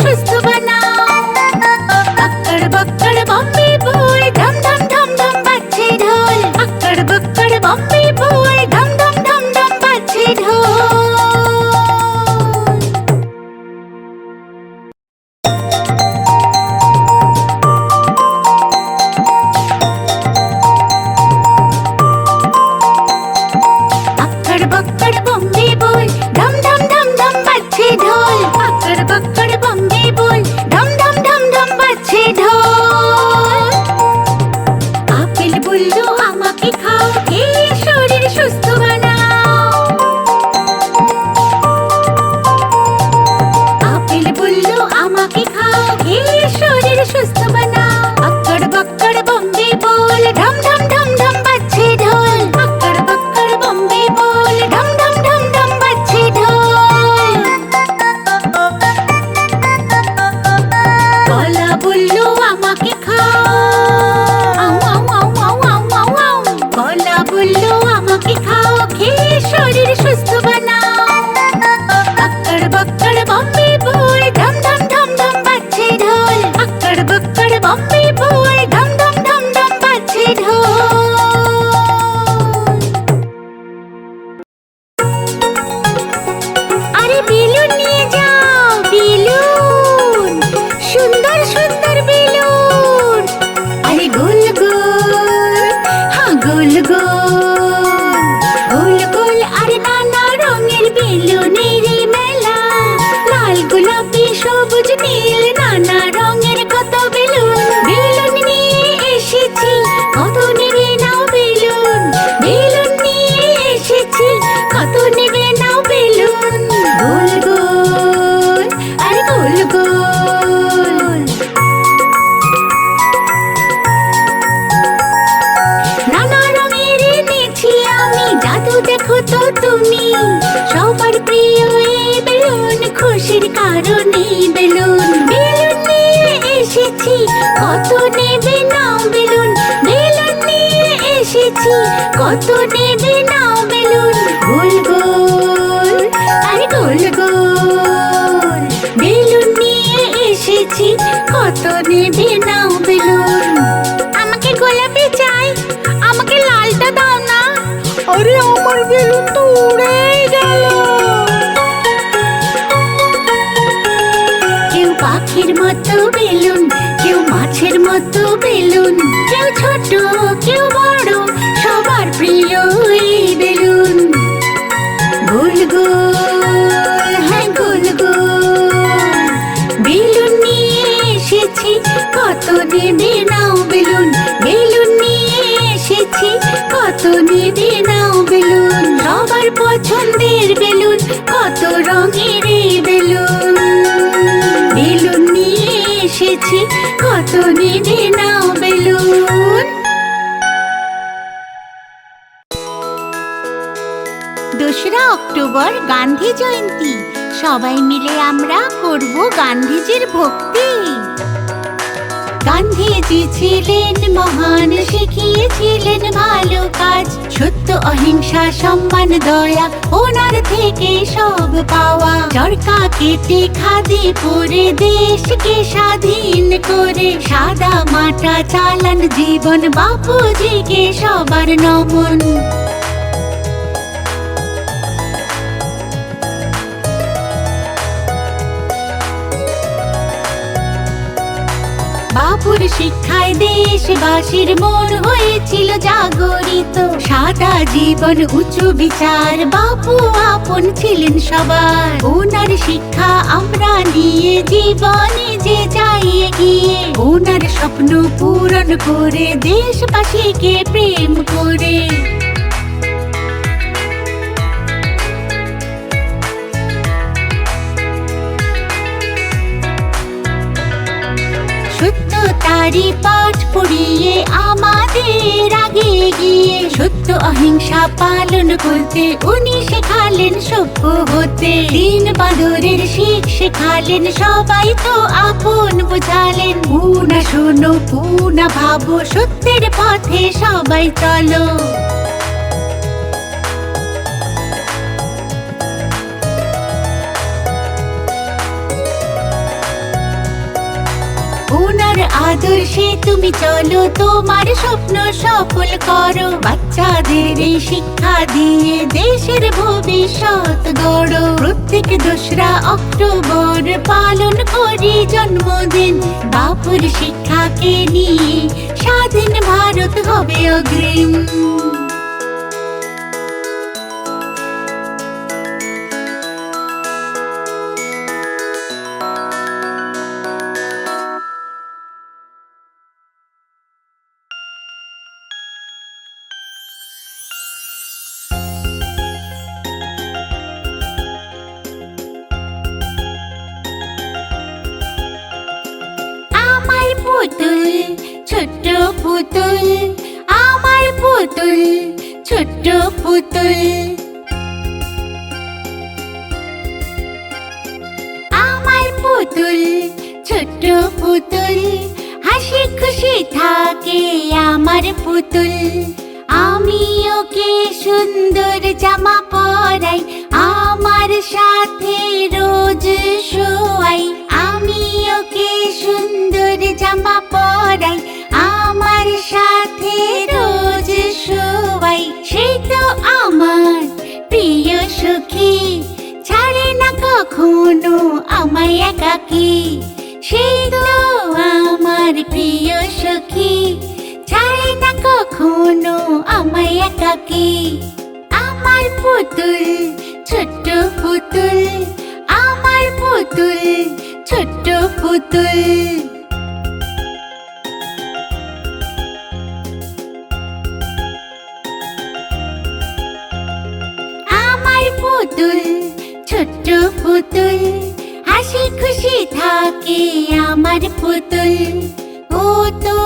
সুস্থ বানাও। আক্কড় বাক্কড় বম্বে বল, ঢম ঢম ঢম ঢম বাজছে ঢোল। আক্কড় বাক্কড় বম্বে বল, ঢম ঢম ঢম ঢম বাজছে ঢোল। আক্কড় বাক্কড় বম্বে বল, ঢম ঢম ঢম ঢম বাজছে ঢোল। আক্কড় বাক্কড় বম্বে বল, ঢম ঢম ঢম ঢম বাজছে ঢোল। আপেল বলল আমাকে খাও, খেয়ে শরীর সুস্থ বানাও। আপেল বলল আমাকে খাও, খেয়ে শরীর সুস্থ বানাও। আক্কড় বাক্কড় বম্বে বল, ঢম ঢম ঢম ঢম বাজছে ঢোল। আক্কড় বাক্কড় বম্বে বল, ঢম ঢম ঢম ঢম বাজছে ঢোল। কলা বলল আমাকে খাও, আউ আউ আউ আউ আউ আউ আউ। কলা বলল আমাকে খাও, খেয়ে শরীর সুস্থ বানাও। আক্কড় বাক্কড় বম্বে বল, ঢম ঢম ঢম ঢম বাজছে ঢোল। আক্কড় বাক্কড় বম্বে বল, ঢম ঢম ঢম ঢম বাজছে ঢোল। আরে বেলুন নিয়ে যাও, বেলুন, সুন্দর সুন্দর বেলুন। আরে গোল গোল, হ্যাঁ গোল গোল, গোল গোল আরে নানা রঙের বেলুনের মেলা। লাল গোলাপি সবুজ নীল নানা রঙের কত বেলুন। বেলুন নিয়ে এসেছি, কত নেবে নাও বেলুন। বেলুন নিয়ে এসেছি, কত নেবে নাও বেলুন। গোল গোল, আরে গোল গোল। নানা রঙের এনেছি আমি, জাদু দেখো তো তুমি। সবার প্রিয় এই বেলুন, খুশির কারণ এই বেলুন। বেলুন নিয়ে এসেছি, কত নেবে নাও বেলুন। বেলুন নিয়ে এসেছি, কত নেবে নাও বেলুন। গোল গোল, আরে গোল গোল। বেলুন নিয়ে এসেছি, কত নেবে নাও বেলুন। আমাকে গোলাপি চাই, আমাকে লালটা দাও না। আরে আমার বেলুন তো উড়ে গেল। কেউ পাখির মতো বেলুন, কেউ মাছের মতো বেলুন। কেউ ছোট, কেউ বড়, সবার প্রিয় এই বেলুন। গোল গোল, হ্যাঁ গোল গোল। বেলুন নিয়ে এসেছি, কত নেবে নাও বেলুন। বেলুন নিয়ে এসেছি, কত নেবে নাও বেলুন। সবার পছন্দের বেলুন, কত রঙের এই বেলুন। বেলুন নিয়ে এসেছি, কত নেবে নাও বেলুন। 2রা অক্টোবর গান্ধী জয়ন্তী। সবাই মিলে আমরা করব গান্ধীজির ভক্তি। গান্ধীজি ছিলেন মহান, শিখিয়েছিলেন ভালো কাজ। সত্য, অহিংসা, সম্মান, দয়া, ওনার থেকে সব পাওয়া। চরকা কেটে খাদি পরে দেশকে স্বাধীন করে সাদা মাটা চালান জীবন। বাপুজিকে সবার নমন। বাপুর শিক্ষায় দেশবাসীর মন হয়েছিল জাগরিত। সাদা জীবন, উঁচু বিচার, বাপু আপন ছিলেন সবার। ওনার শিক্ষা আমরা নিয়ে জীবনে যে যাই এগিয়ে। ওনার স্বপ্ন পূরণ করে দেশবাসীকে প্রেম করে। সত্যতারই পাঠ পড়িয়ে আমাদের আগে গিয়ে সত্য অহিংসা পালন করতে উনি শেখালেন সভ্য হতে। দিন বাঁদরের শিখ শেখালেন, সবাই তো আপন বুঝালেন। পুনা শোনো, পুনা ভাবো, সত্যের পথে সবাই চলো। ওনার আদর্শে তুমি চলো, তোমার স্বপ্ন সফল করো। বাচ্চাদের এই শিক্ষা দিয়ে দেশের ভবিষ্যৎ গড়ো। প্রত্যেক 2রা অক্টোবর পালন করি জন্মদিন। বাপুর শিক্ষাকে নিয়ে স্বাধীন ভারত হবে অগ্রিম। পুতুল ছোট্ট পুতুল, আমার পুতুল ছোট্ট পুতুল। আমার পুতুল ছোট্ট পুতুল, হাসি খুশি থাকে আমার পুতুল। আমি ওকে সুন্দর জামা পরাই, আমার সাথে রোজ শোয়াই। আমি ওকে সুন্দর জামা পরাই, আমার সাথে রোজ শোয়াই। সে তো আমার প্রিয় সখী, ছাড়ে না কখনো আমায় একাকী। সে তো আমার প্রিয় সখী, ছাড়ে না কখনো আমায় একাকী। আমার পুতুল ছোট্ট পুতুল, আমার পুতুল ছোট্ট পুতুল। আমার পুতুল ছোট্ট পুতুল, হাসি খুশি থাকে আমার পুতুল। ও তো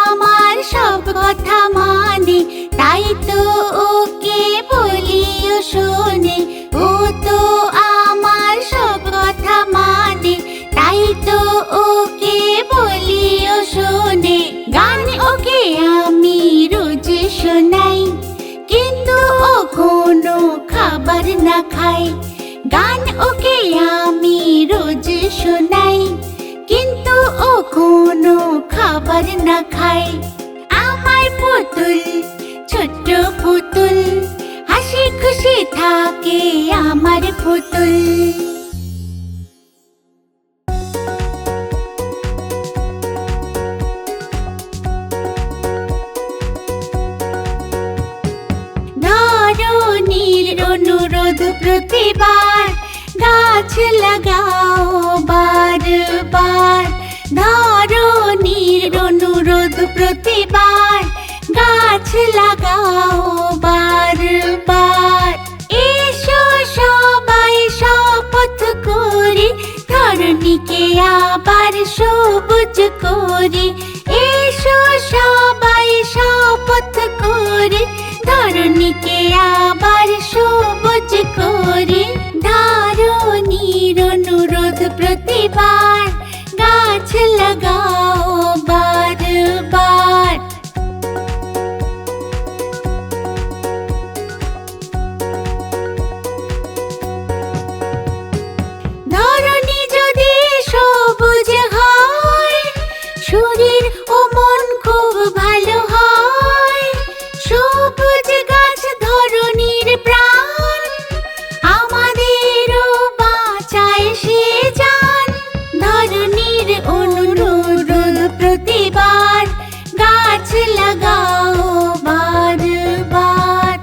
আমার সব কথা মানে, তাই তো ওকে বলিও শোনে। ও তো আমার সব কথা মানে, তাই তো ওকে বলিও শোনে। গান ওকে আমি রোজ শোনাই, কিন্তু ও কোনো খাবার না খায়। গান ওকে আমি রোজ শোনাই, কিন্তু ও কোনো খাবার না খায়। আমার পুতুল ছোট্ট পুতুল, হাসি খুশি থাকে আমার পুতুল। ধরণীর অনুরোধ প্রতিবার, গাছ লাগাও বারবার। ধরণীর অনুরোধ প্রতিবার, গাছ লাগাও বারবার। এসো সবাই শপথ করি, ধরণীকে আবার সবুজ করি। এসো সবাই শপথ করি, ধরণীকে আবার সবুজ করি। ধরণীর অনুরোধ প্রতিবার, গাছ লাগাও বারবার। ধরণী যদি সবুজ হয়, শরীর ও মন খুব ভালো হয়। সবুজ গাছ ধরণীর প্রাণ, আমাদেরও বাঁচায় সে জান। ধরণীর অনুরোধ প্রতিবার, গাছ লাগাও বারবার।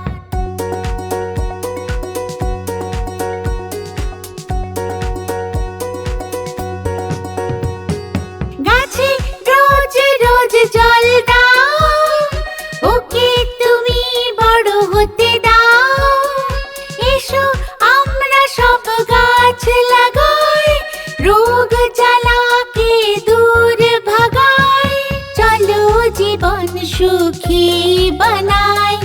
গাছে রোজ রোজ জল দাও, ওকে তুমি বড় হতে দাও। এসো আমরা সব গাছ লাগাই, রোগ জ্বালাকে দূর ভাগাই। চলো জীবন সুখী বানাই,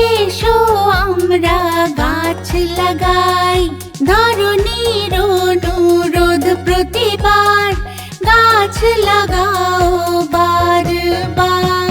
এসো আমরা গাছ লাগাই। ধরণীর অনুরোধ প্রতিবার, গাছ লাগাও বারবার।